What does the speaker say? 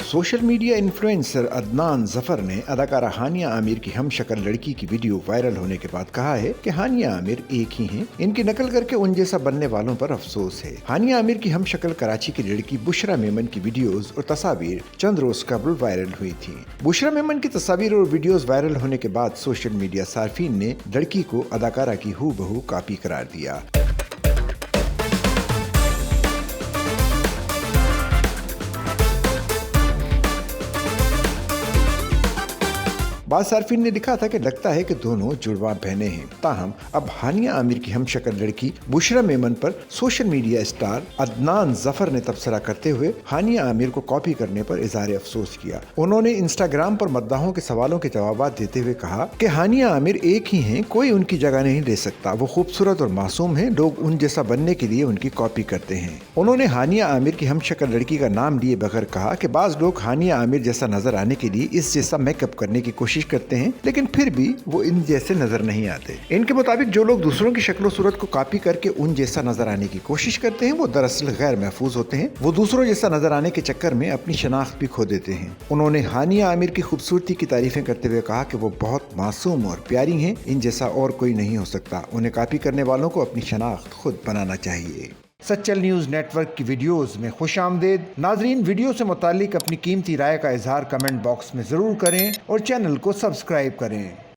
Social media influencer Adnan Zafar ने अदाकारा हानिया आमिर की हम शक्ल लड़की की वीडियो वायरल होने के बाद कहा है कि हानिया आमिर एक ही हैं, इनकी नकल करके उन जैसा बनने वालों पर अफसोस है। हानिया आमिर की हम शक्ल कराची की लड़की बुशरा मेमन की वीडियोस और तस्वीर चंद रोज कबल वायरल हुई थी। बुशरा मेमन की तस्वीर और वीडियोस वायरल होने के बाद सोशल मीडिया सार्फिन ने लड़की को अदाकारा की हूबहू कॉपी करार दिया। बाद सार्फिन ने लिखा था कि लगता है कि दोनों जुड़वा बहनें हैं। ताहम अब हानिया आमिर की हम शक्ल लड़की बुशरा मेमन पर social media star Adnan Zafar ने तबसरा करते हुए हानिया आमिर को कॉपी करने पर इजहार अफसोस किया। उन्होंने इंस्टाग्राम पर मद्दाहों के सवालों के जवाब देते हुए कहा कि हानिया आमिर एक ही हैं, कोई उनकी जगह नहीं ले सकता। वो खूबसूरत और मासूम हैं, लोग उन जैसा बनने के लिए उनकी कॉपी करते हैं। उन्होंने हानिया आमिर की हम शक्ल लड़की का नाम लिए बगैर कहा कि बाज लोग हानिया आमिर जैसा नजर आने के लिए इस जैसा मेकअप करने की कोशिश करते हैं, लेकिन फिर भी वो इन जैसे नजर नहीं आते। इनके मुताबिक जो लोग दूसरों की शक्ल सूरत को कॉपी करके उन जैसा नजर आने की कोशिश करते हैं वो दरअसल गैर महफूज होते हैं। वो दूसरों जैसा नजर आने के चक्कर में अपनी शनाख्त भी खो देते हैं। उन्होंने हानिया आमिर की खूबसूरती की तारीफें करते हुए कहा कि वो बहुत मासूम और प्यारी हैं, इन जैसा और कोई नहीं हो सकता। उन्हें कॉपी करने वालों को अपनी शनाख्त खुद बनाना चाहिए। सच्चल न्यूज़ नेटवर्क की वीडियोस में खुश आमदेद। नाजरीन, वीडियो से मुतालिक अपनी कीमती राय का इजहार कमेंट बॉक्स में ज़रूर करें और चैनल को सब्सक्राइब करें।